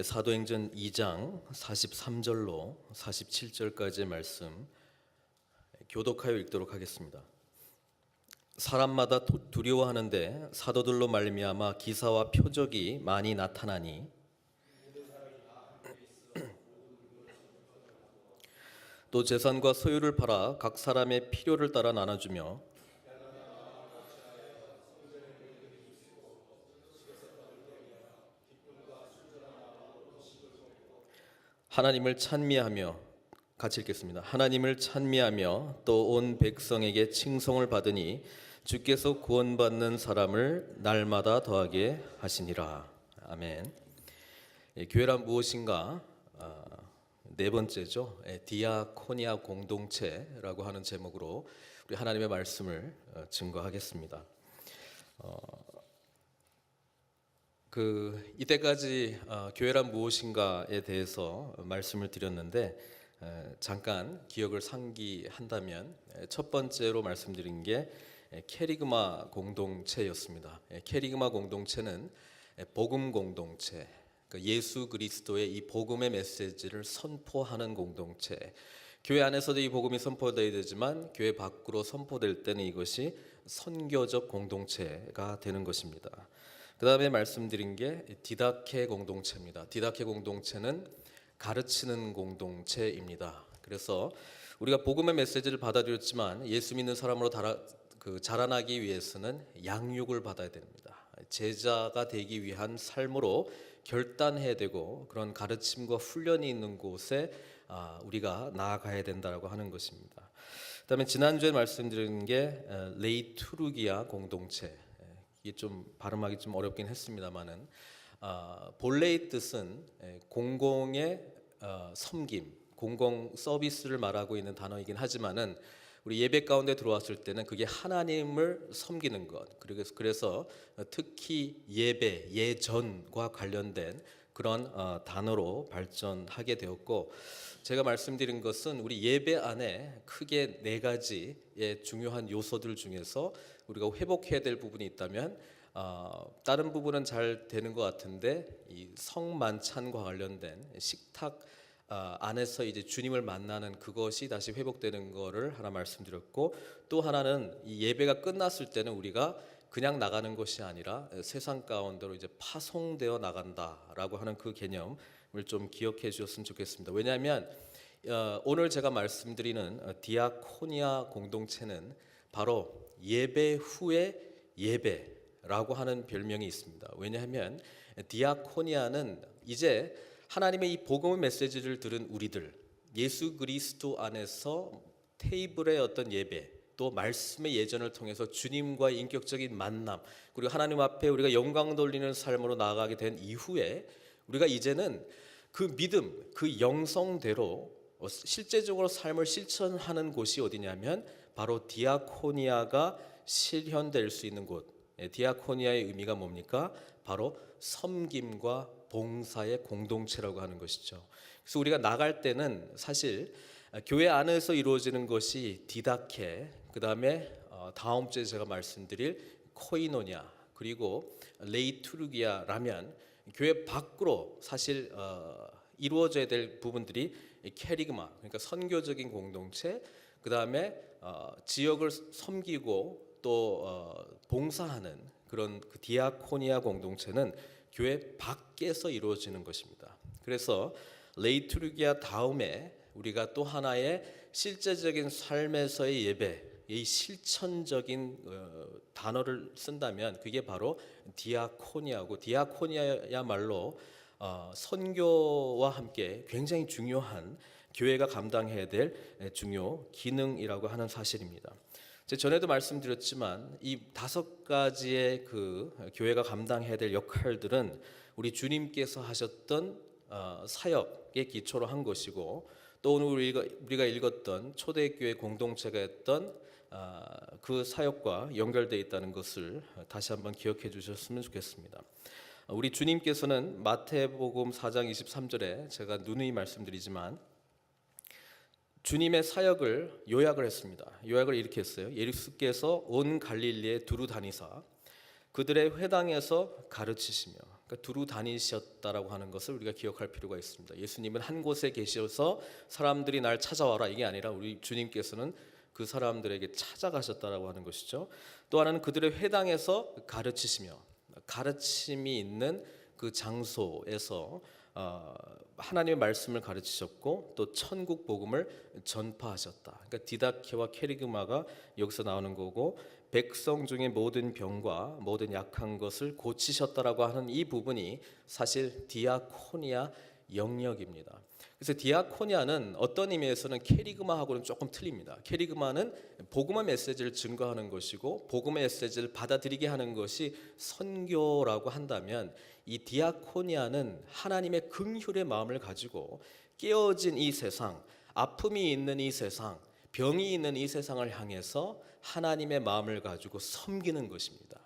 사도행전 2장 43절로 47절까지의 말씀 교독하여 읽도록 하겠습니다. 사람마다 두려워하는데 사도들로 말미암아 기사와 표적이 많이 나타나니 또 재산과 소유를 팔아 각 사람의 필요를 따라 나눠주며 하나님을 찬미하며 같이 읽겠습니다. 하나님을 찬미하며 또 온 백성에게 칭송을 받으니 주께서 구원받는 사람을 날마다 더하게 하시니라. 아멘. 교회란 무엇인가? 네 번째죠. 디아코니아 공동체라고 하는 제목으로 우리 하나님의 말씀을 증거하겠습니다. 이때까지 교회란 무엇인가에 대해서 말씀을 드렸는데 잠깐 기억을 상기한다면 첫 번째로 말씀드린 게 캐리그마 공동체였습니다. 캐리그마 공동체는 복음 공동체, 예수 그리스도의 이 복음의 메시지를 선포하는 공동체. 교회 안에서도 이 복음이 선포되어야 되지만 교회 밖으로 선포될 때는 이것이 선교적 공동체가 되는 것입니다. 그 다음에 말씀드린 게 디다케 공동체입니다. 디다케 공동체는 가르치는 공동체입니다. 그래서 우리가 복음의 메시지를 받아들였지만 예수 믿는 사람으로 자라나기 위해서는 양육을 받아야 됩니다. 제자가 되기 위한 삶으로 결단해야 되고 그런 가르침과 훈련이 있는 곳에 우리가 나아가야 된다고 하는 것입니다. 그 다음에 지난주에 말씀드린 게 레이투르기아 공동체, 이게 좀 발음하기 좀 어렵긴 했습니다만은 본래의 뜻은 공공의 섬김, 공공 서비스를 말하고 있는 단어이긴 하지만은 우리 예배 가운데 들어왔을 때는 그게 하나님을 섬기는 것, 그래서 특히 예배, 예전과 관련된 그런 단어로 발전하게 되었고, 제가 말씀드린 것은 우리 예배 안에 크게 네 가지의 중요한 요소들 중에서 우리가 회복해야 될 부분이 있다면 다른 부분은 잘 되는 것 같은데 이 성만찬과 관련된 식탁 안에서 이제 주님을 만나는 그것이 다시 회복되는 것을 하나 말씀드렸고, 또 하나는 이 예배가 끝났을 때는 우리가 그냥 나가는 것이 아니라 세상 가운데로 이제 파송되어 나간다라고 하는 그 개념을 좀 기억해 주셨으면 좋겠습니다. 왜냐하면 오늘 제가 말씀드리는 디아코니아 공동체는 바로 예배 후에 예배라고 하는 별명이 있습니다. 왜냐하면 디아코니아는 이제 하나님의 이 복음의 메시지를 들은 우리들, 예수 그리스도 안에서 테이블의 어떤 예배, 또 말씀의 예전을 통해서 주님과의 인격적인 만남, 그리고 하나님 앞에 우리가 영광 돌리는 삶으로 나아가게 된 이후에 우리가 이제는 그 믿음, 그 영성대로 실제적으로 삶을 실천하는 곳이 어디냐면 바로 디아코니아가 실현될 수 있는 곳. 디아코니아의 의미가 뭡니까? 바로 섬김과 봉사의 공동체라고 하는 것이죠. 그래서 우리가 나갈 때는 사실 교회 안에서 이루어지는 것이 디다케, 그 다음에 다음 주에 제가 말씀드릴 코이노냐, 그리고 레이투르기아라면 교회 밖으로 사실 이루어져야 될 부분들이 캐리그마, 그러니까 선교적인 공동체, 그 다음에 지역을 섬기고 또 봉사하는 그런 그 디아코니아 공동체는 교회 밖에서 이루어지는 것입니다. 그래서 레이투르기아 다음에 우리가 또 하나의 실제적인 삶에서의 예배, 이 실천적인 단어를 쓴다면 그게 바로 디아코니아고, 디아코니아야말로 선교와 함께 굉장히 중요한 교회가 감당해야 될 중요 기능이라고 하는 사실입니다. 전에도 말씀드렸지만 이 5가지의 그 교회가 감당해야 될 역할들은 우리 주님께서 하셨던 사역에 기초로 한 것이고, 또 오늘 우리가 읽었던 초대교회 공동체가 했던 그 사역과 연결되어 있다는 것을 다시 한번 기억해 주셨으면 좋겠습니다. 우리 주님께서는 마태복음 4장 23절에 제가 누누이 말씀드리지만 주님의 사역을 요약을 했습니다. 요약을 이렇게 했어요. 예수께서 온 갈릴리에 두루 다니사 그들의 회당에서 가르치시며 그러니까 두루 다니셨다라고 하는 것을 우리가 기억할 필요가 있습니다. 예수님은 한 곳에 계셔서 사람들이 날 찾아와라 이게 아니라 우리 주님께서는 그 사람들에게 찾아가셨다라고 하는 것이죠. 또 하나는 그들의 회당에서 가르치시며 가르침이 있는 그 장소에서 하나님의 말씀을 가르치셨고 또 천국 복음을 전파하셨다. 그러니까 디다케와 케리그마가 여기서 나오는 거고 백성 중의 모든 병과 모든 약한 것을 고치셨다라고 하는 이 부분이 사실 디아코니아 영역입니다. 그래서 디아코니아는 어떤 의미에서는 케리그마하고는 조금 틀립니다. 케리그마는 복음의 메시지를 증거하는 것이고 복음의 메시지를 받아들이게 하는 것이 선교라고 한다면 이 디아코니아는 하나님의 긍휼의 마음을 가지고 깨어진 이 세상, 아픔이 있는 이 세상, 병이 있는 이 세상을 향해서 하나님의 마음을 가지고 섬기는 것입니다.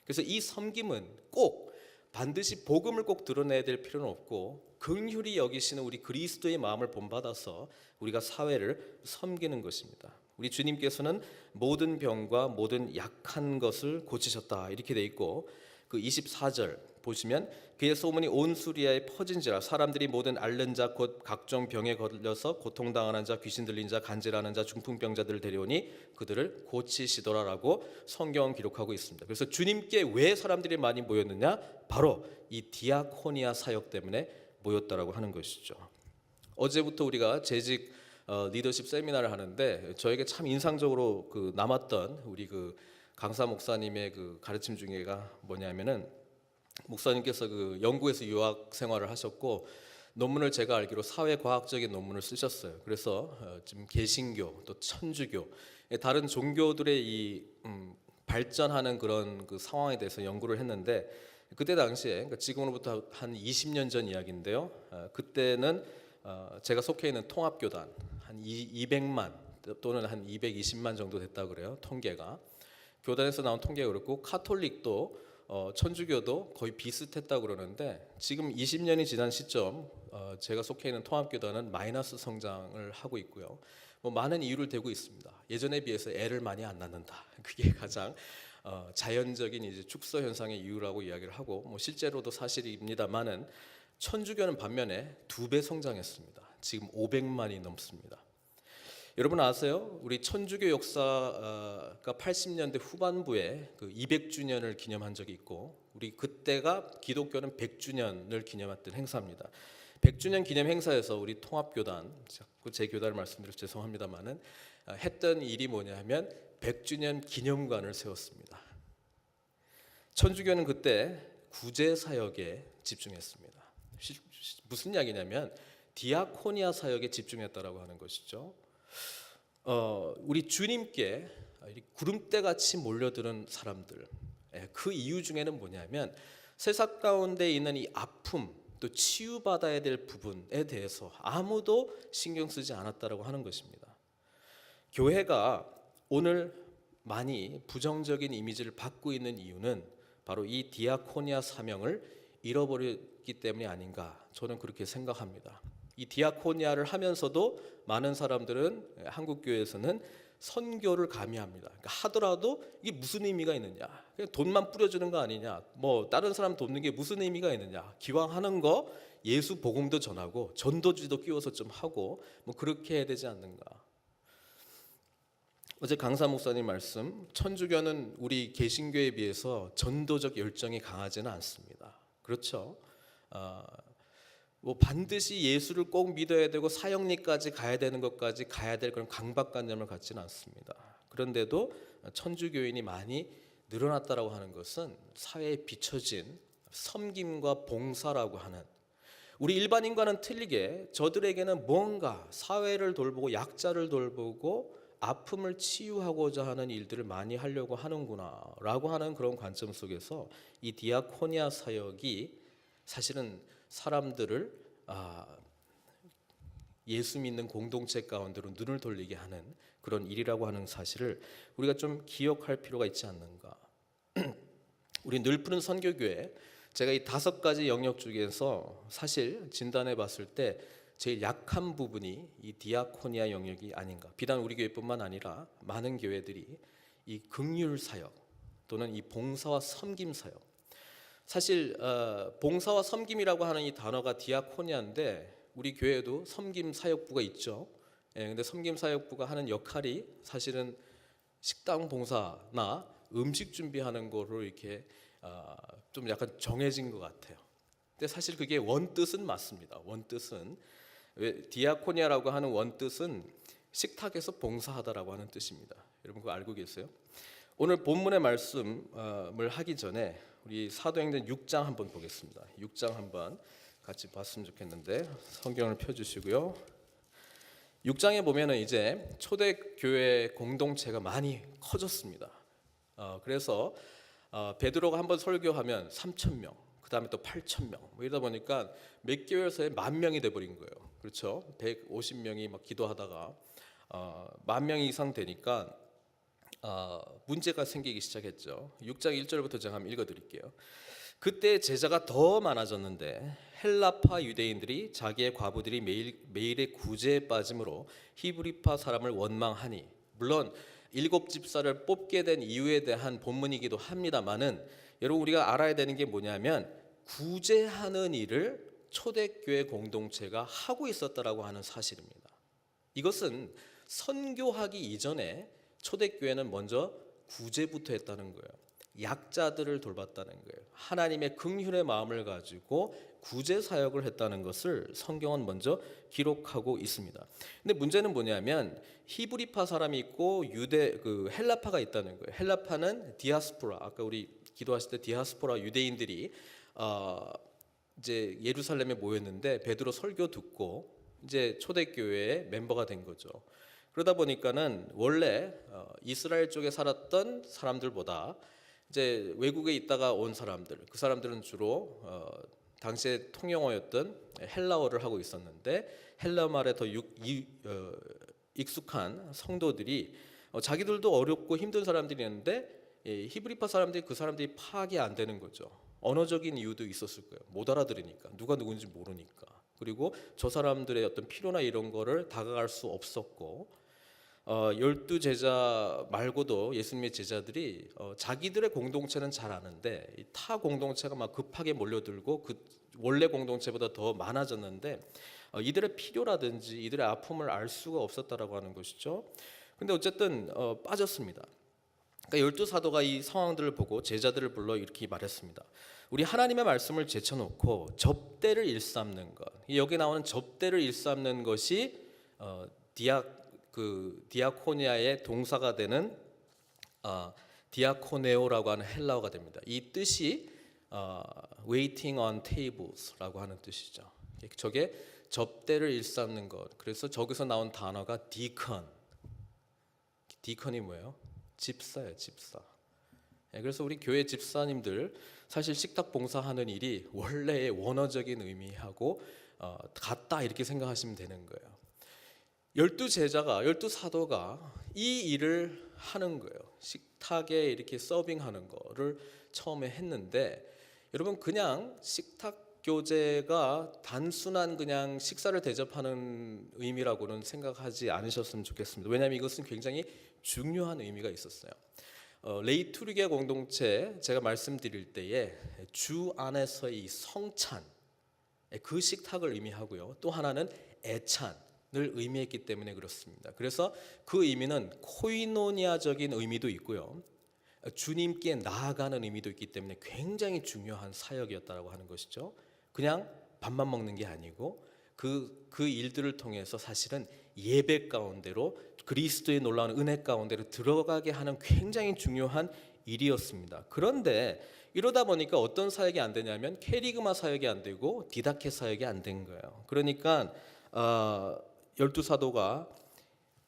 그래서 이 섬김은 꼭 반드시 복음을 꼭 드러내야 될 필요는 없고 긍휼히 여기시는 우리 그리스도의 마음을 본받아서 우리가 사회를 섬기는 것입니다. 우리 주님께서는 모든 병과 모든 약한 것을 고치셨다 이렇게 돼 있고 그 24절 보시면 그의 소문이 온 수리아에 퍼진지라 사람들이 모든 앓는 자 곧 각종 병에 걸려서 고통당하는 자 귀신 들린 자 간질하는 자 중풍병자들을 데려오니 그들을 고치시더라라고 성경은 기록하고 있습니다. 그래서 주님께 왜 사람들이 많이 모였느냐? 바로 이 디아코니아 사역 때문에 모였다라고 하는 것이죠. 어제부터 우리가 재직 리더십 세미나를 하는데 저에게 참 인상적으로 남았던 우리 강사 목사님의 가르침 중에가 뭐냐면은 목사님께서 영국에서 유학 생활을 하셨고 논문을 제가 알기로 사회과학적인 논문을 쓰셨어요. 그래서 지금 개신교 또 천주교 다른 종교들의 이 발전하는 그런 상황에 대해서 연구를 했는데 그때 당시에 그러니까 지금으로부터 한 20년 전 이야기인데요. 그때는 제가 속해 있는 통합교단 한 200만 또는 한 220만 정도 됐다 그래요. 통계가 교단에서 나온 통계가 그렇고 카톨릭도 천주교도 거의 비슷했다 그러는데 지금 20년이 지난 시점 제가 속해 있는 통합교단은 마이너스 성장을 하고 있고요. 많은 이유를 대고 있습니다. 예전에 비해서 애를 많이 안 낳는다. 그게 가장 자연적인 이제 축소 현상의 이유라고 이야기를 하고 실제로도 사실입니다만은 천주교는 반면에 2배 성장했습니다. 지금 500만이 넘습니다. 여러분 아세요? 우리 천주교 역사가 80년대 후반부에 200주년을 기념한 적이 있고 우리 그때가 기독교는 100주년을 기념했던 행사입니다. 100주년 기념 행사에서 우리 통합교단, 제 교단을 말씀드려서 죄송합니다만은 했던 일이 뭐냐면 100주년 기념관을 세웠습니다. 천주교는 그때 구제 사역에 집중했습니다. 무슨 이야기냐면 디아코니아 사역에 집중했다라고 하는 것이죠. 우리 주님께 구름대 같이 몰려드는 사람들 그 이유 중에는 뭐냐면 세상 가운데 있는 이 아픔 또 치유받아야 될 부분에 대해서 아무도 신경 쓰지 않았다라고 하는 것입니다. 교회가 오늘 많이 부정적인 이미지를 받고 있는 이유는 바로 이 디아코니아 사명을 잃어버렸기 때문이 아닌가 저는 그렇게 생각합니다. 이 디아코니아를 하면서도 많은 사람들은 한국 교회에서는 선교를 가미합니다. 그러니까 하더라도 이게 무슨 의미가 있느냐? 그냥 돈만 뿌려주는 거 아니냐? 다른 사람 돕는 게 무슨 의미가 있느냐? 기왕 하는 거 예수 복음도 전하고 전도지도 끼워서 좀 하고 그렇게 해야 되지 않는가? 어제 강사 목사님 말씀, 천주교는 우리 개신교에 비해서 전도적 열정이 강하지는 않습니다. 그렇죠? 반드시 예수를 꼭 믿어야 되고 사형리까지 가야 되는 것까지 가야 될 그런 강박관념을 갖지는 않습니다. 그런데도 천주교인이 많이 늘어났다라고 하는 것은 사회에 비춰진 섬김과 봉사라고 하는 우리 일반인과는 틀리게 저들에게는 뭔가 사회를 돌보고 약자를 돌보고 아픔을 치유하고자 하는 일들을 많이 하려고 하는구나라고 하는 그런 관점 속에서 이 디아코니아 사역이 사실은 사람들을 예수 믿는 공동체 가운데로 눈을 돌리게 하는 그런 일이라고 하는 사실을 우리가 좀 기억할 필요가 있지 않는가. 우리 늘푸른 선교교회 제가 이 5가지 영역 중에서 사실 진단해 봤을 때 제일 약한 부분이 이 디아코니아 영역이 아닌가. 비단 우리 교회뿐만 아니라 많은 교회들이 이 긍휼 사역 또는 이 봉사와 섬김 사역 사실 봉사와 섬김이라고 하는 이 단어가 디아코니아인데 우리 교회에도 섬김 사역부가 있죠. 근데 섬김 사역부가 하는 역할이 사실은 식당 봉사나 음식 준비하는 거로 이렇게 좀 약간 정해진 것 같아요. 근데 사실 그게 원뜻은 맞습니다. 원뜻은 디아코니아라고 하는 원뜻은 식탁에서 봉사하다라고 하는 뜻입니다. 여러분 그거 알고 계세요? 오늘 본문의 말씀을 하기 전에 우리 사도행전 6장 한번 보겠습니다. 6장 한번 같이 봤으면 좋겠는데 성경을 펴주시고요. 6장에 보면은 이제 초대교회 공동체가 많이 커졌습니다. 그래서 베드로가 한번 설교하면 3,000명, 그 다음에 또 8,000명, 뭐 이러다 보니까 몇 개월서에 10,000명이 돼버린 거예요. 그렇죠? 150명이 막 기도하다가 10,000명 이상 되니까 문제가 생기기 시작했죠. 6장 1절부터 제가 한번 읽어드릴게요. 그때 제자가 더 많아졌는데 헬라파 유대인들이 자기의 과부들이 매일의 구제에 빠짐으로 히브리파 사람을 원망하니, 물론 7집사를 뽑게 된 이유에 대한 본문이기도 합니다만은 여러분 우리가 알아야 되는 게 뭐냐면 구제하는 일을 초대교회 공동체가 하고 있었다라고 하는 사실입니다. 이것은 선교하기 이전에 초대교회는 먼저 구제부터 했다는 거예요. 약자들을 돌봤다는 거예요. 하나님의 긍휼의 마음을 가지고 구제 사역을 했다는 것을 성경은 먼저 기록하고 있습니다. 근데 문제는 뭐냐면 히브리파 사람이 있고 헬라파가 있다는 거예요. 헬라파는 디아스포라, 아까 우리 기도하실 때 디아스포라 유대인들이 이제 예루살렘에 모였는데 베드로 설교 듣고 이제 초대교회의 멤버가 된 거죠. 그러다 보니까는 원래 이스라엘 쪽에 살았던 사람들보다 이제 외국에 있다가 온 사람들, 그 사람들은 주로 당시에 통용어였던 헬라어를 하고 있었는데 헬라 말에 더 익숙한 성도들이 자기들도 어렵고 힘든 사람들이었는데 히브리파 사람들이 그 사람들이 파악이 안 되는 거죠. 언어적인 이유도 있었을 거예요. 못 알아들으니까, 누가 누군지 모르니까. 그리고 저 사람들의 어떤 필요나 이런 거를 다가갈 수 없었고 12제자 말고도 예수님의 제자들이 자기들의 공동체는 잘 아는데 타 공동체가 막 급하게 몰려들고 그 원래 공동체보다 더 많아졌는데 이들의 필요라든지 이들의 아픔을 알 수가 없었다라고 하는 것이죠. 근데 어쨌든 빠졌습니다. 그러니까 12사도가 이 상황들을 보고 제자들을 불러 이렇게 말했습니다. 우리 하나님의 말씀을 제쳐놓고 접대를 일삼는 것, 여기 나오는 접대를 일삼는 것이 디아코니아의 동사가 되는 디아코네오라고 하는 헬라어가 됩니다. 이 뜻이 waiting on tables라고 하는 뜻이죠. 저게 접대를 일삼는 것. 그래서 저기서 나온 단어가 디컨. 디컨이 뭐예요? 집사예요, 집사. 그래서 우리 교회 집사님들 사실 식탁 봉사하는 일이 원래의 원어적인 의미하고 같다 이렇게 생각하시면 되는 거예요. 12제자가 12사도가 이 일을 하는 거예요. 식탁에 이렇게 서빙하는 거를 처음에 했는데 여러분 그냥 식탁 교제가 단순한 그냥 식사를 대접하는 의미라고는 생각하지 않으셨으면 좋겠습니다. 왜냐하면 이것은 굉장히 중요한 의미가 있었어요. 레이투르기아 공동체 제가 말씀드릴 때에 주 안에서의 성찬, 그 식탁을 의미하고요. 또 하나는 애찬 을 의미했기 때문에 그렇습니다. 그래서 그 의미는 코이노니아적인 의미도 있고요. 주님께 나아가는 의미도 있기 때문에 굉장히 중요한 사역이었다라고 하는 것이죠. 그냥 밥만 먹는 게 아니고 그 일들을 통해서 사실은 예배 가운데로 그리스도의 놀라운 은혜 가운데로 들어가게 하는 굉장히 중요한 일이었습니다. 그런데 이러다 보니까 어떤 사역이 안 되냐면 캐리그마 사역이 안 되고 디다케 사역이 안 된 거예요. 그러니까 12사도가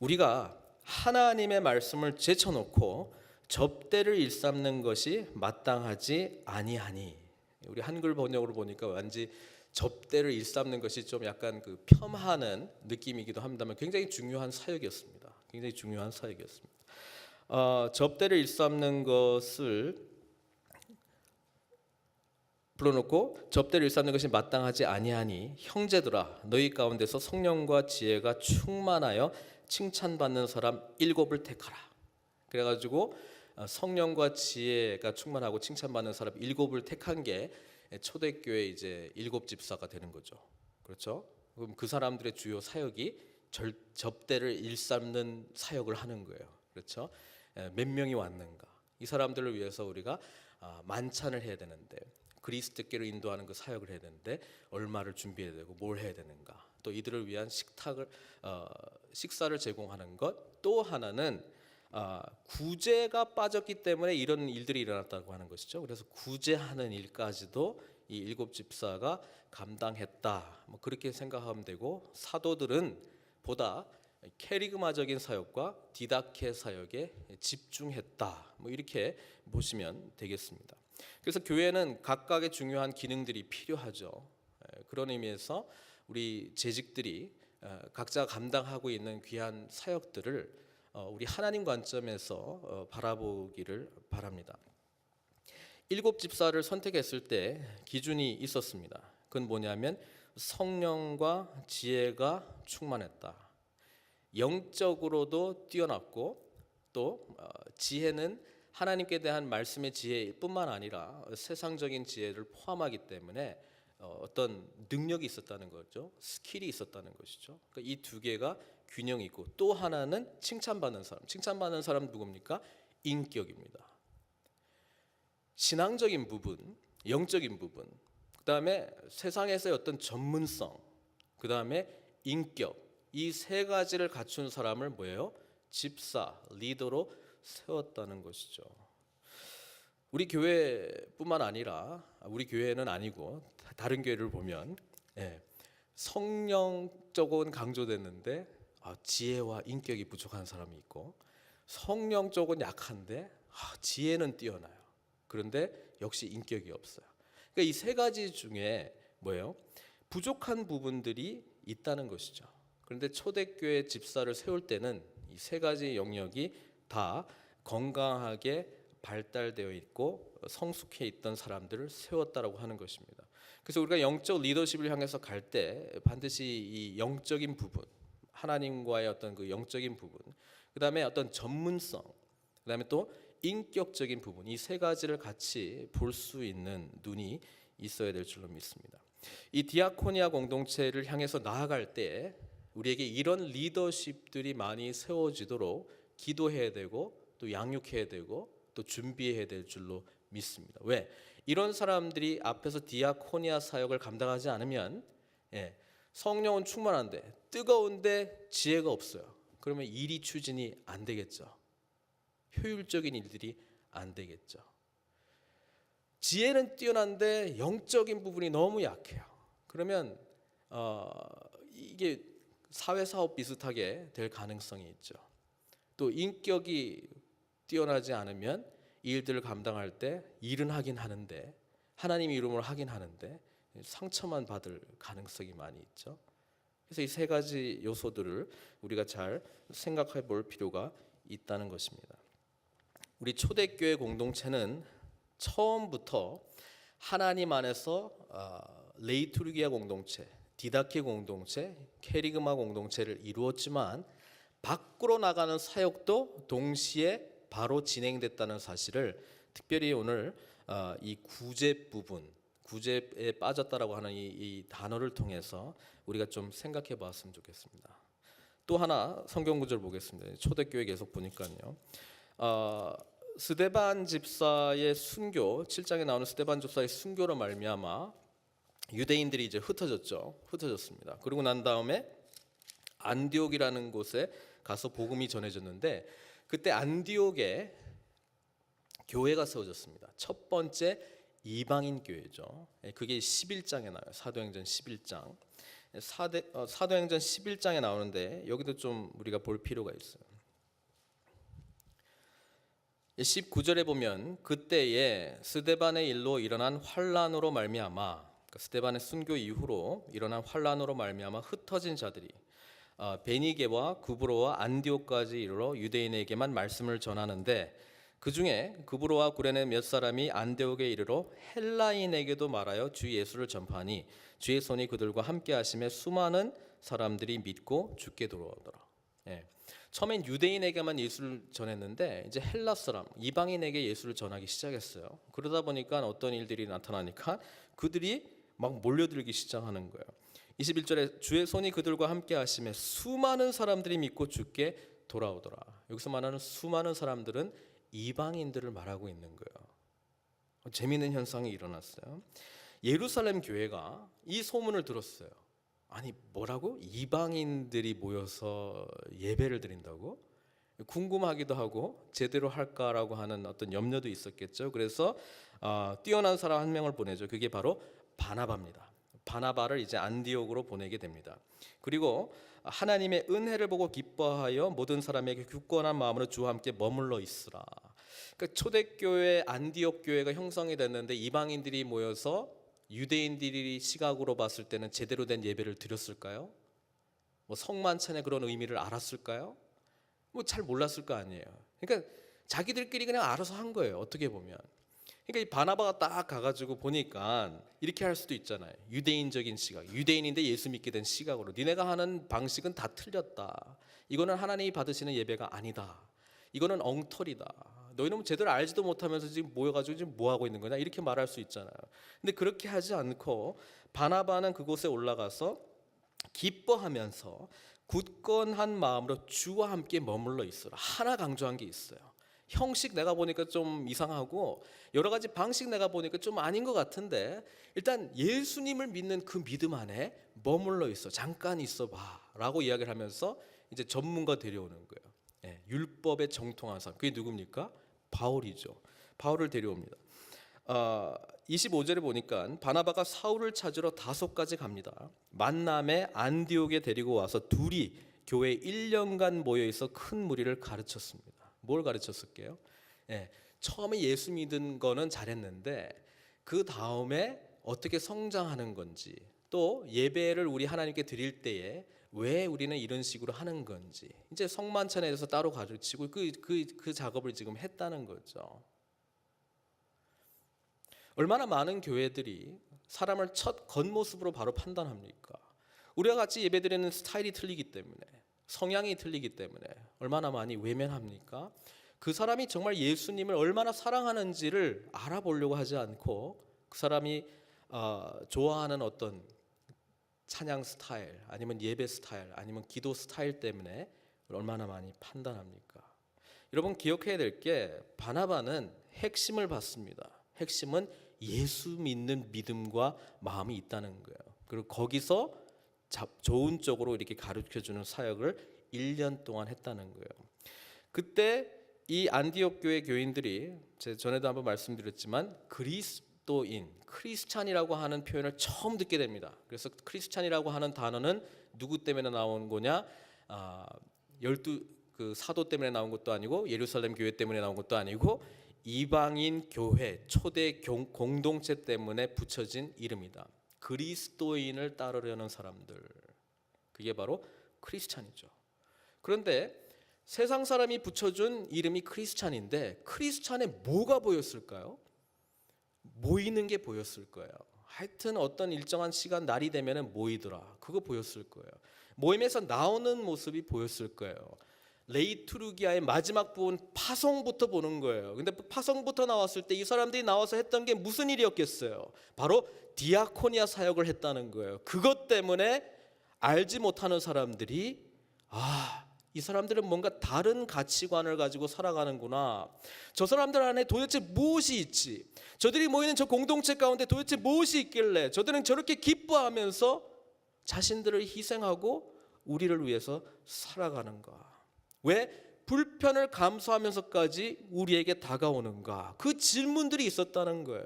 우리가 하나님의 말씀을 제쳐놓고 접대를 일삼는 것이 마땅하지 아니하니, 우리 한글 번역으로 보니까 왠지 접대를 일삼는 것이 좀 약간 그 폄하는 느낌이기도 합니다만 굉장히 중요한 사역이었습니다. 굉장히 중요한 사역이었습니다. 접대를 일삼는 것을 불러놓고 접대를 일삼는 것이 마땅하지 아니하니 형제들아 너희 가운데서 성령과 지혜가 충만하여 칭찬받는 사람 7을 택하라. 그래가지고 성령과 지혜가 충만하고 칭찬받는 사람 일곱을 택한 게 초대교회 이제 일곱 집사가 되는 거죠. 그렇죠? 그럼 그 사람들의 주요 사역이 접대를 일삼는 사역을 하는 거예요. 그렇죠? 몇 명이 왔는가? 이 사람들을 위해서 우리가 만찬을 해야 되는데 그리스도께로 인도하는 그 사역을 해야 되는데 얼마를 준비해야 되고 뭘 해야 되는가? 또 이들을 위한 식사를 제공하는 것. 또 하나는 구제가 빠졌기 때문에 이런 일들이 일어났다고 하는 것이죠. 그래서 구제하는 일까지도 이 일곱 집사가 감당했다. 뭐 그렇게 생각하면 되고 사도들은 보다 캐리그마적인 사역과 디다케 사역에 집중했다. 뭐 이렇게 보시면 되겠습니다. 그래서 교회는 각각의 중요한 기능들이 필요하죠. 그런 의미에서 우리 재직들이 각자 감당하고 있는 귀한 사역들을 우리 하나님 관점에서 바라보기를 바랍니다. 일곱 집사를 선택했을 때 기준이 있었습니다. 그건 뭐냐면 성령과 지혜가 충만했다. 영적으로도 뛰어났고 또 지혜는 하나님께 대한 말씀의 지혜뿐만 아니라 세상적인 지혜를 포함하기 때문에 어떤 능력이 있었다는 거죠. 스킬이 있었다는 것이죠. 그러니까 이 두 개가 균형이 있고 또 하나는 칭찬받는 사람. 칭찬받는 사람 누굽니까? 인격입니다. 신앙적인 부분, 영적인 부분, 그 다음에 세상에서의 어떤 전문성, 그 다음에 인격, 이 세 가지를 갖춘 사람을 뭐예요? 집사, 리더로 세웠다는 것이죠. 우리 교회뿐만 아니라 우리 교회는 아니고 다른 교회를 보면 성령 쪽은 강조됐는데 지혜와 인격이 부족한 사람이 있고 성령 쪽은 약한데 지혜는 뛰어나요. 그런데 역시 인격이 없어요. 그러니까 이 세 가지 중에 뭐예요? 부족한 부분들이 있다는 것이죠. 그런데 초대교회 집사를 세울 때는 이 세 가지 영역이 다 건강하게 발달되어 있고 성숙해 있던 사람들을 세웠다라고 하는 것입니다. 그래서 우리가 영적 리더십을 향해서 갈 때 반드시 이 영적인 부분, 하나님과의 어떤 그 영적인 부분, 그다음에 어떤 전문성, 그다음에 또 인격적인 부분, 이 세 가지를 같이 볼 수 있는 눈이 있어야 될 줄로 믿습니다. 이 디아코니아 공동체를 향해서 나아갈 때 우리에게 이런 리더십들이 많이 세워지도록 기도해야 되고 또 양육해야 되고 또 준비해야 될 줄로 믿습니다. 왜? 이런 사람들이 앞에서 디아코니아 사역을 감당하지 않으면 성령은 충만한데 뜨거운데 지혜가 없어요. 그러면 일이 추진이 안 되겠죠. 효율적인 일들이 안 되겠죠. 지혜는 뛰어난데 영적인 부분이 너무 약해요. 그러면 이게 사회사업 비슷하게 될 가능성이 있죠. 또 인격이 뛰어나지 않으면 일들을 감당할 때 일은 하긴 하는데 하나님 이름으로 하긴 하는데 상처만 받을 가능성이 많이 있죠. 그래서 이 세 가지 요소들을 우리가 잘 생각해 볼 필요가 있다는 것입니다. 우리 초대교회 공동체는 처음부터 하나님 안에서 레이투르기아 공동체, 디다케 공동체, 캐리그마 공동체를 이루었지만 밖으로 나가는 사역도 동시에 바로 진행됐다는 사실을 특별히 오늘 이 구제 부분, 구제에 빠졌다라고 하는 이 단어를 통해서 우리가 좀 생각해 봤으면 좋겠습니다. 또 하나 성경 구절 보겠습니다. 초대교회 계속 보니까요. 스데반 집사의 순교, 7장에 나오는 스데반 집사의 순교로 말미암아 유대인들이 이제 흩어졌습니다. 그리고 난 다음에 안디옥이라는 곳에 가서 복음이 전해졌는데 그때 안디옥에 교회가 세워졌습니다. 첫 번째 이방인 교회죠. 그게 11장에 나와요. 사도행전 11장. 사도행전 11장에 나오는데 여기도 좀 우리가 볼 필요가 있어요. 19절에 보면 그때에 스데반의 일로 일어난 환란으로 말미암아, 스데반의 순교 이후로 일어난 환란으로 말미암아 흩어진 자들이 베니게와 구브로와 안디옥까지 이르러 유대인에게만 말씀을 전하는데 그 중에 구브로와 구레네 몇 사람이 안디옥에 이르러 헬라인에게도 말하여 주 예수를 전파하니 주의 손이 그들과 함께 하심에 수많은 사람들이 믿고 주께 돌아오더라. 처음엔 유대인에게만 예수를 전했는데 이제 헬라 사람, 이방인에게 예수를 전하기 시작했어요. 그러다 보니까 어떤 일들이 나타나니까 그들이 막 몰려들기 시작하는 거예요. 21절에 주의 손이 그들과 함께 하심에 수많은 사람들이 믿고 주께 돌아오더라. 여기서 말하는 수많은 사람들은 이방인들을 말하고 있는 거예요. 재미있는 현상이 일어났어요. 예루살렘 교회가 이 소문을 들었어요. 아니 뭐라고? 이방인들이 모여서 예배를 드린다고? 궁금하기도 하고 제대로 할까라고 하는 어떤 염려도 있었겠죠. 그래서 뛰어난 사람 한 명을 보내죠. 그게 바로 바나바입니다. 바나바를 이제 안디옥으로 보내게 됩니다. 그리고 하나님의 은혜를 보고 기뻐하여 모든 사람에게 굳건한 마음으로 주와 함께 머물러 있으라. 그러니까 초대교회 안디옥 교회가 형성이 됐는데 이방인들이 모여서 유대인들이 시각으로 봤을 때는 제대로 된 예배를 드렸을까요? 뭐 성만찬의 그런 의미를 알았을까요? 뭐 잘 몰랐을 거 아니에요. 그러니까 자기들끼리 그냥 알아서 한 거예요. 어떻게 보면. 그러니까 이 바나바가 딱 가가지고 보니까 이렇게 할 수도 있잖아요. 유대인적인 시각, 유대인인데 예수 믿게 된 시각으로 니네가 하는 방식은 다 틀렸다. 이거는 하나님이 받으시는 예배가 아니다. 이거는 엉터리다. 너희는 제대로 알지도 못하면서 지금 모여가지고 지금 뭐 하고 있는 거냐 이렇게 말할 수 있잖아요. 근데 그렇게 하지 않고 바나바는 그곳에 올라가서 기뻐하면서 굳건한 마음으로 주와 함께 머물러 있어라. 하나 강조한 게 있어요. 형식 내가 보니까 좀 이상하고 여러 가지 방식 내가 보니까 좀 아닌 것 같은데 일단 예수님을 믿는 그 믿음 안에 머물러 있어. 잠깐 있어봐 라고 이야기를 하면서 이제 전문가 데려오는 거예요. 예, 율법에 정통한 사람. 그게 누굽니까? 바울이죠. 바울을 데려옵니다. 25절에 보니까 바나바가 사울을 찾으러 다소까지 갑니다. 만남에 안디옥에 데리고 와서 둘이 교회 1년간 모여있어 큰 무리를 가르쳤습니다. 뭘 가르쳤을게요? 예, 처음에 예수 믿은 거는 잘했는데 그 다음에 어떻게 성장하는 건지 또 예배를 우리 하나님께 드릴 때에 왜 우리는 이런 식으로 하는 건지 이제 성만찬에 대해서 따로 가르치고 그 작업을 지금 했다는 거죠. 얼마나 많은 교회들이 사람을 첫 겉모습으로 바로 판단합니까? 우리가 같이 예배드리는 스타일이 틀리기 때문에 성향이 틀리기 때문에 얼마나 많이 외면합니까? 그 사람이 정말 예수님을 얼마나 사랑하는지를 알아보려고 하지 않고 그 사람이 좋아하는 어떤 찬양 스타일 아니면 예배 스타일 아니면 기도 스타일 때문에 얼마나 많이 판단합니까? 여러분 기억해야 될 게 바나바는 핵심을 받습니다. 핵심은 예수 믿는 믿음과 마음이 있다는 거예요. 그리고 거기서 좋은 쪽으로 이렇게 가르쳐주는 사역을 1년 동안 했다는 거예요. 그때 이 안디옥 교회 교인들이 제가 전에도 한번 말씀드렸지만 그리스도인, 크리스찬이라고 하는 표현을 처음 듣게 됩니다. 그래서 크리스찬이라고 하는 단어는 누구 때문에 나온 거냐? 12 그 사도 때문에 나온 것도 아니고 예루살렘 교회 때문에 나온 것도 아니고 이방인 교회 초대 공동체 때문에 붙여진 이름이다. 그리스도인을 따르려는 사람들, 그게 바로 크리스찬이죠. 그런데 세상 사람이 붙여준 이름이 크리스찬인데 크리스찬에 뭐가 보였을까요? 모이는 게 보였을 거예요. 하여튼 어떤 일정한 시간 날이 되면 모이더라. 그거 보였을 거예요. 모임에서 나오는 모습이 보였을 거예요. 레이투르기아의 마지막 부분 파송부터 보는 거예요. 근데 파송부터 나왔을 때 이 사람들이 나와서 했던 게 무슨 일이었겠어요? 바로 디아코니아 사역을 했다는 거예요. 그것 때문에 알지 못하는 사람들이 이 사람들은 뭔가 다른 가치관을 가지고 살아가는구나. 저 사람들 안에 도대체 무엇이 있지? 저들이 모이는 저 공동체 가운데 도대체 무엇이 있길래 저들은 저렇게 기뻐하면서 자신들을 희생하고 우리를 위해서 살아가는가? 왜 불편을 감수하면서까지 우리에게 다가오는가? 그 질문들이 있었다는 거예요.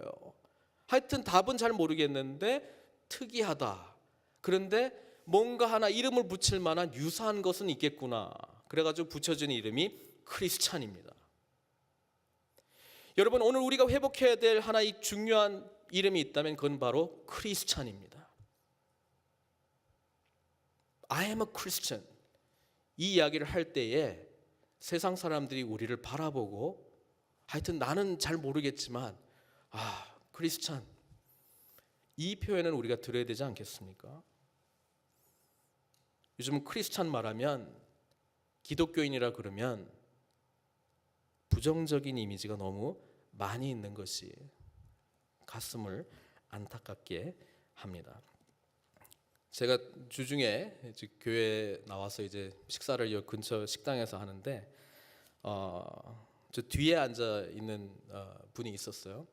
하여튼 답은 잘 모르겠는데 특이하다. 그런데 뭔가 하나 이름을 붙일 만한 유사한 것은 있겠구나. 그래가지고 붙여진 이름이 크리스찬입니다. 여러분 오늘 우리가 회복해야 될 하나의 중요한 이름이 있다면 그건 바로 크리스찬입니다. I am a Christian. 이 이야기를 할 때에 세상 사람들이 우리를 바라보고 하여튼 나는 잘 모르겠지만 크리스찬 이 표현은 우리가 들어야 되지 않겠습니까? 요즘 크리스찬 말하면 기독교인이라 그러면 부정적인 이미지가 너무 많이 있는 것이 가슴을 안타깝게 합니다. 제가 주중에 교회 나와서 이제 식사를 여 근처 식당에서 하는데 저 뒤에 앉아 있는 분이 있었어요.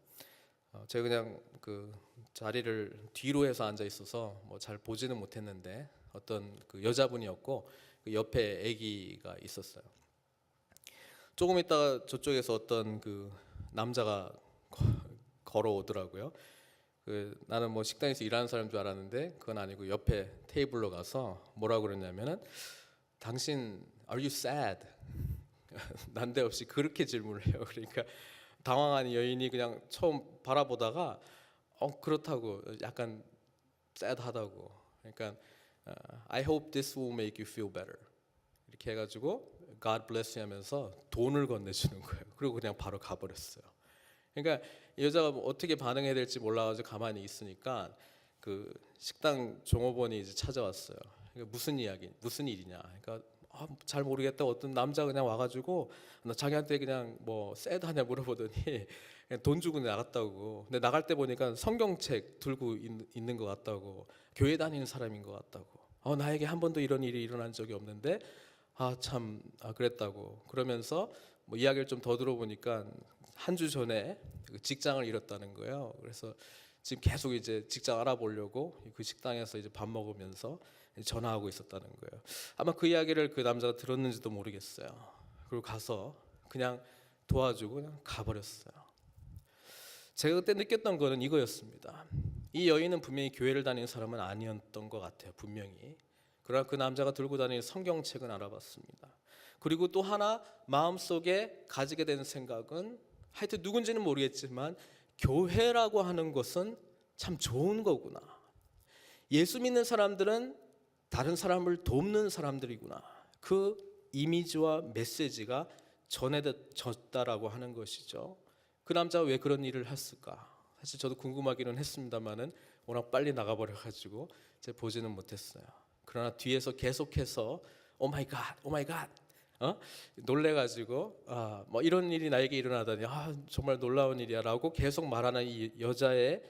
제가 그냥 그 자리를 뒤로 해서 앉아 있어서 뭐 잘 보지는 못했는데 어떤 그 여자분이었고 그 옆에 아기가 있었어요. 조금 있다가 저쪽에서 어떤 그 남자가 걸어오더라고요. 나는 뭐 식당에서 일하는 사람인 줄 알았는데 그건 아니고 옆에 테이블로 가서 뭐라고 그랬냐면은 당신 are you sad? 난데없이 그렇게 질문을 해요. 그러니까 당황한 여인이 그냥 처음 바라보다가 그렇다고 약간 sad하다고. 그러니까 I hope this will make you feel better. 이렇게 해가지고 God bless you 하면서 돈을 건네주는 거예요. 그리고 그냥 바로 가버렸어요. 그러니까 이 여자가 뭐 어떻게 반응해야 될지 몰라가지고 가만히 있으니까 그 식당 종업원이 이제 찾아왔어요. 그러니까 무슨 일이냐. 그러니까 잘 모르겠다. 어떤 남자 그냥 와가지고 나 자기한테 그냥 뭐 쎄하냐 물어보더니 그냥 돈 주고 나갔다고. 근데 나갈 때 보니까 성경책 들고 있는 것 같다고. 교회 다니는 사람인 것 같다고. 나에게 한 번도 이런 일이 일어난 적이 없는데 그랬다고. 그러면서 뭐 이야기를 좀 더 들어보니까 한 주 전에 직장을 잃었다는 거예요. 그래서 지금 계속 이제 직장 알아보려고 그 식당에서 이제 밥 먹으면서 전화하고 있었다는 거예요. 아마 그 이야기를 그 남자가 들었는지도 모르겠어요. 그리고 가서 그냥 도와주고 그냥 가버렸어요. 제가 그때 느꼈던 거는 이거였습니다. 이 여인은 분명히 교회를 다니는 사람은 아니었던 것 같아요. 분명히. 그러나 그 남자가 들고 다니는 성경책은 알아봤습니다. 그리고 또 하나 마음속에 가지게 되는 생각은 하여튼 누군지는 모르겠지만 교회라고 하는 것은 참 좋은 거구나. 예수 믿는 사람들은 다른 사람을 돕는 사람들이구나. 그 이미지와 메시지가 전해졌다라고 하는 것이죠. 그 남자가 왜 그런 일을 했을까? 사실 저도 궁금하기는 했습니다만은 워낙 빨리 나가버려가지고 제가 보지는 못했어요. 그러나 뒤에서 계속해서 오 마이 갓, 오 마이 갓, 놀래가지고 뭐 이런 일이 나에게 일어나다니 정말 놀라운 일이야라고 계속 말하는 이 여자의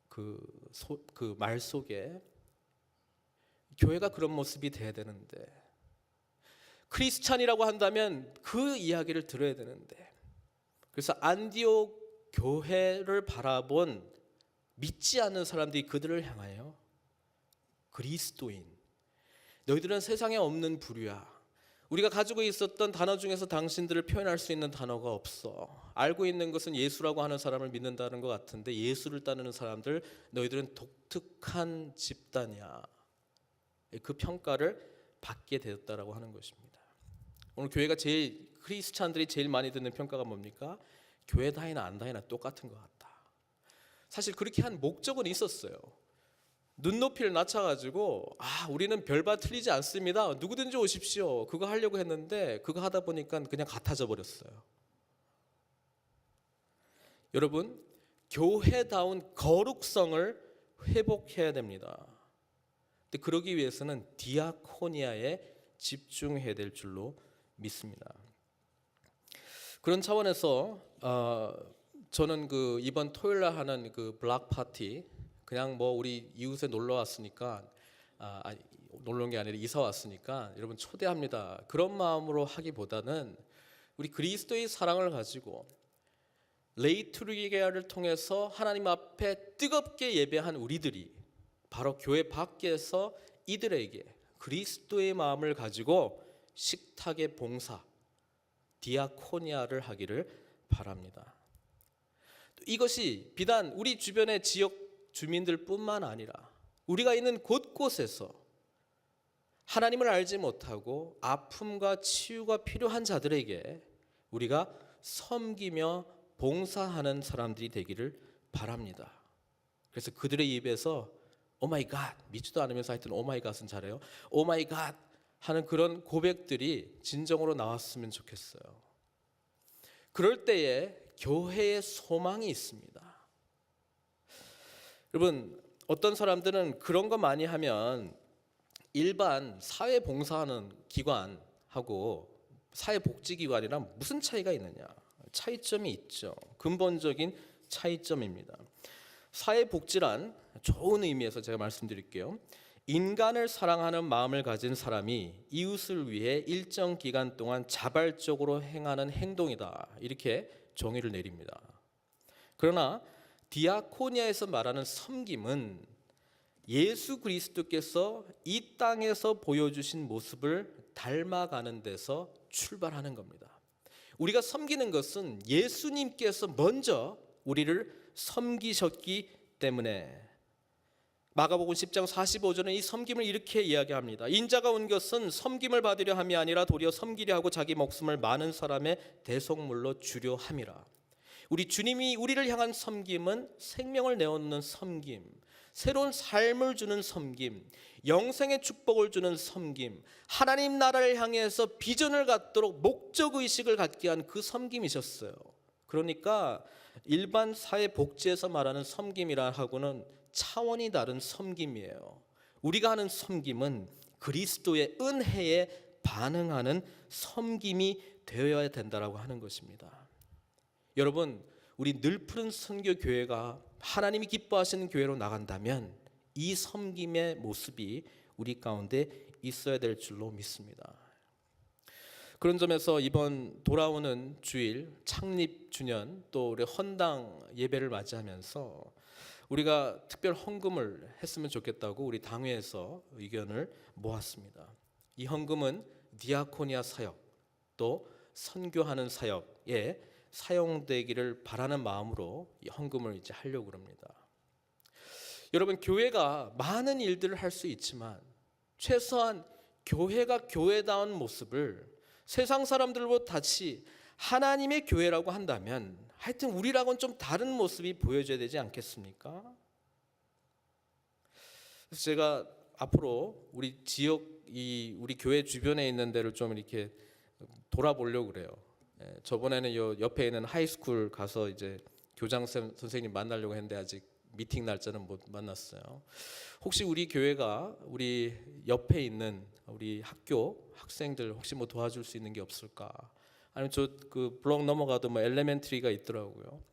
그 말 속에 교회가 그런 모습이 돼야 되는데 크리스찬이라고 한다면 그 이야기를 들어야 되는데 그래서 안디옥 교회를 바라본 믿지 않는 사람들이 그들을 향하여 그리스도인 너희들은 세상에 없는 부류야. 우리가 가지고 있었던 단어 중에서 당신들을 표현할 수 있는 단어가 없어. 알고 있는 것은 예수라고 하는 사람을 믿는다는 것 같은데 예수를 따르는 사람들 너희들은 독특한 집단이야. 그 평가를 받게 되었다라고 하는 것입니다. 오늘 교회가 크리스찬들이 제일 많이 듣는 평가가 뭡니까? 교회 다니나 안 다니나 똑같은 것 같다. 사실 그렇게 한 목적은 있었어요. 눈높이를 낮춰가지고 우리는 별바 틀리지 않습니다. 누구든지 오십시오. 그거 하려고 했는데 그거 하다 보니까 그냥 같아져 버렸어요. 여러분, 교회다운 거룩성을 회복해야 됩니다. 근데 그러기 위해서는 디아코니아에 집중해야 될 줄로 믿습니다. 그런 차원에서 저는 그 이번 토요일 날 하는 그 블락 파티 그냥 뭐 우리 이웃에 놀러 왔으니까 놀러 온 게 아니라 이사 왔으니까 여러분 초대합니다. 그런 마음으로 하기보다는 우리 그리스도의 사랑을 가지고 레이투르기아를 통해서 하나님 앞에 뜨겁게 예배한 우리들이 바로 교회 밖에서 이들에게 그리스도의 마음을 가지고 식탁의 봉사, 디아코니아를 하기를 바랍니다. 이것이 비단 우리 주변의 지역 주민들뿐만 아니라 우리가 있는 곳곳에서 하나님을 알지 못하고 아픔과 치유가 필요한 자들에게 우리가 섬기며 봉사하는 사람들이 되기를 바랍니다. 그래서 그들의 입에서 오 마이 갓, 믿지도 않으면서 하여튼 오 마이 갓은 잘해요. 오 마이 갓 하는 그런 고백들이 진정으로 나왔으면 좋겠어요. 그럴 때에 교회의 소망이 있습니다. 여러분, 어떤 사람들은 그런 거 많이 하면 일반 사회봉사하는 기관하고 사회복지기관이랑 무슨 차이가 있느냐? 차이점이 있죠. 근본적인 차이점입니다. 사회복지란 좋은 의미에서 제가 말씀드릴게요. 인간을 사랑하는 마음을 가진 사람이 이웃을 위해 일정 기간 동안 자발적으로 행하는 행동이다. 이렇게 정의를 내립니다. 그러나 디아코니아에서 말하는 섬김은 예수 그리스도께서 이 땅에서 보여주신 모습을 닮아가는 데서 출발하는 겁니다. 우리가 섬기는 것은 예수님께서 먼저 우리를 섬기셨기 때문에 마가복음 10장 45절은 이 섬김을 이렇게 이야기합니다. 인자가 온 것은 섬김을 받으려 함이 아니라 도리어 섬기려 하고 자기 목숨을 많은 사람의 대속물로 주려 함이라. 우리 주님이 우리를 향한 섬김은 생명을 내어놓는 섬김, 새로운 삶을 주는 섬김, 영생의 축복을 주는 섬김, 하나님 나라를 향해서 비전을 갖도록 목적의식을 갖게 한 그 섬김이셨어요. 그러니까 일반 사회복지에서 말하는 섬김이라 하고는 차원이 다른 섬김이에요. 우리가 하는 섬김은 그리스도의 은혜에 반응하는 섬김이 되어야 된다라고 하는 것입니다. 여러분, 우리 늘푸른 선교교회가 하나님이 기뻐하시는 교회로 나간다면 이 섬김의 모습이 우리 가운데 있어야 될 줄로 믿습니다. 그런 점에서 이번 돌아오는 주일 창립 주년 또 우리 헌당 예배를 맞이하면서 우리가 특별 헌금을 했으면 좋겠다고 우리 당회에서 의견을 모았습니다. 이 헌금은 디아코니아 사역 또 선교하는 사역에 사용되기를 바라는 마음으로 이 헌금을 이제 하려고 합니다. 여러분, 교회가 많은 일들을 할 수 있지만 최소한 교회가 교회다운 모습을 세상 사람들보다 다시 하나님의 교회라고 한다면 하여튼 우리랑은 좀 다른 모습이 보여져야 되지 않겠습니까? 그래서 제가 앞으로 우리 지역 우리 교회 주변에 있는 데를 좀 이렇게 돌아보려고 그래요. 저번에는 요 옆에 있는 하이스쿨 가서 이제 교장 선생님 만나려고 했는데 아직 미팅 날짜는 못 만났어요. 혹시 우리 교회가 우리 옆에 있는 우리 학교 학생들 혹시 뭐 도와줄 수 있는 게 없을까? 아니면 저 그 블록 넘어가도 뭐 엘레멘터리가 있더라고요.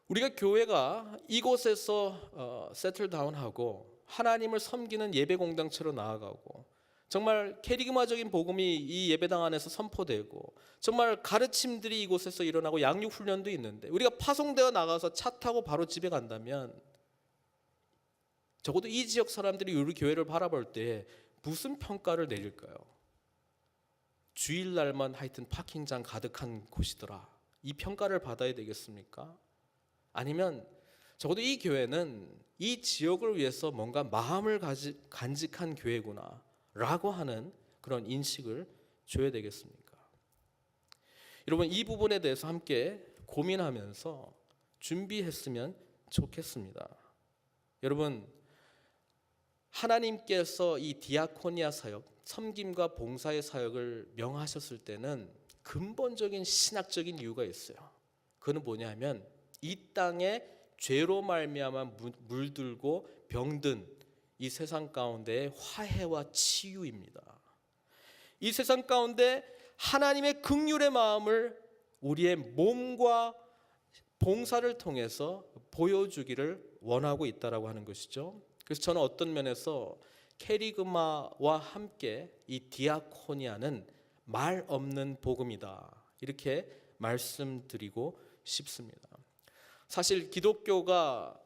우리가 교회가 이곳에서 세틀다운하고 하나님을 섬기는 예배 공동체로 나아가고 정말 캐리그마적인 복음이 이 예배당 안에서 선포되고 정말 가르침들이 이곳에서 일어나고 양육 훈련도 있는데 우리가 파송되어 나가서 차 타고 바로 집에 간다면 적어도 이 지역 사람들이 우리 교회를 바라볼 때 무슨 평가를 내릴까요? 주일날만 하여튼 파킹장 가득한 곳이더라. 이 평가를 받아야 되겠습니까? 아니면 적어도 이 교회는 이 지역을 위해서 뭔가 마음을 간직한 교회구나 라고 하는 그런 인식을 줘야 되겠습니까? 여러분, 이 부분에 대해서 함께 고민하면서 준비했으면 좋겠습니다. 여러분, 하나님께서 이 디아코니아 사역, 섬김과 봉사의 사역을 명하셨을 때는 근본적인 신학적인 이유가 있어요. 그건 뭐냐면 이 땅에 죄로 말미암아 물들고 병든 이 세상 가운데의 화해와 치유입니다. 이 세상 가운데 하나님의 긍휼의 마음을 우리의 몸과 봉사를 통해서 보여주기를 원하고 있다라고 하는 것이죠. 그래서 저는 어떤 면에서 캐리그마와 함께 이 디아코니아는 말 없는 복음이다 이렇게 말씀드리고 싶습니다. 사실 기독교가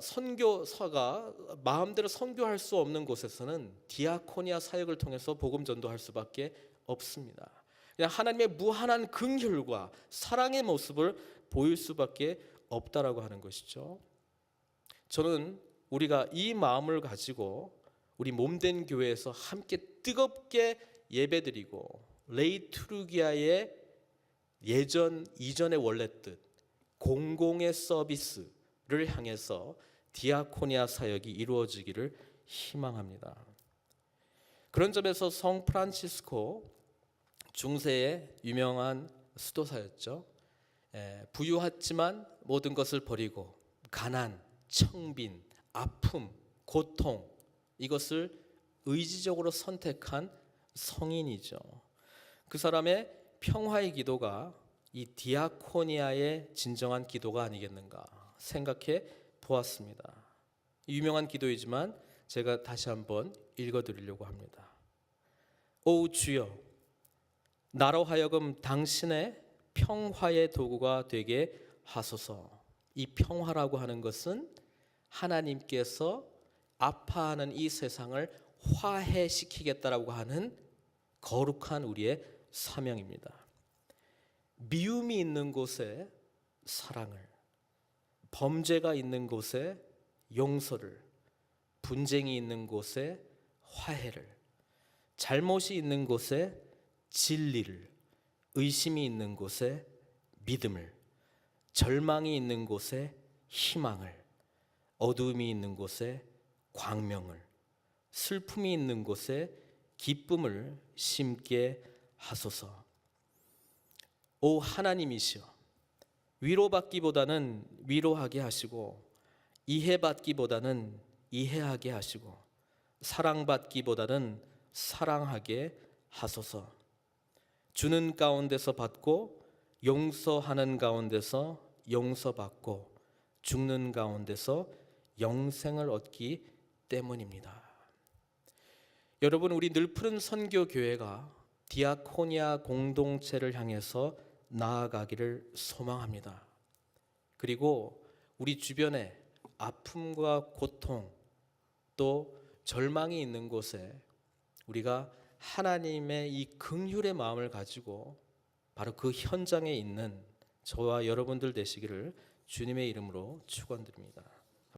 선교사가 마음대로 선교할 수 없는 곳에서는 디아코니아 사역을 통해서 복음 전도할 수밖에 없습니다. 그냥 하나님의 무한한 긍휼과 사랑의 모습을 보일 수밖에 없다라고 하는 것이죠. 저는 우리가 이 마음을 가지고 우리 몸된 교회에서 함께 뜨겁게 예배드리고 레이투르기아의 예전 이전의 원래 뜻 공공의 서비스를 향해서 디아코니아 사역이 이루어지기를 희망합니다. 그런 점에서 성 프란치스코 중세의 유명한 수도사였죠. 부유했지만 모든 것을 버리고 가난, 청빈, 아픔, 고통 이것을 의지적으로 선택한 성인이죠. 그 사람의 평화의 기도가 이 디아코니아의 진정한 기도가 아니겠는가 생각해 보았습니다. 유명한 기도이지만 제가 다시 한번 읽어드리려고 합니다. 오 주여, 나로 하여금 당신의 평화의 도구가 되게 하소서. 이 평화라고 하는 것은 하나님께서 아파하는 이 세상을 화해시키겠다라고 하는 거룩한 우리의 사명입니다. 미움이 있는 곳에 사랑을, 범죄가 있는 곳에 용서를, 분쟁이 있는 곳에 화해를, 잘못이 있는 곳에 진리를, 의심이 있는 곳에 믿음을, 절망이 있는 곳에 희망을, 어두움이 있는 곳에 광명을, 슬픔이 있는 곳에 기쁨을 심게 하소서. 오 하나님이시여, 위로받기보다는 위로하게 하시고, 이해받기보다는 이해하게 하시고, 사랑받기보다는 사랑하게 하소서. 주는 가운데서 받고, 용서하는 가운데서 용서받고, 죽는 가운데서 영생을 얻기 때문입니다. 여러분, 우리 늘푸른 선교교회가 디아코니아 공동체를 향해서 나아가기를 소망합니다. 그리고 우리 주변에 아픔과 고통 또 절망이 있는 곳에 우리가 하나님의 이 긍휼의 마음을 가지고 바로 그 현장에 있는 저와 여러분들 되시기를 주님의 이름으로 축원드립니다.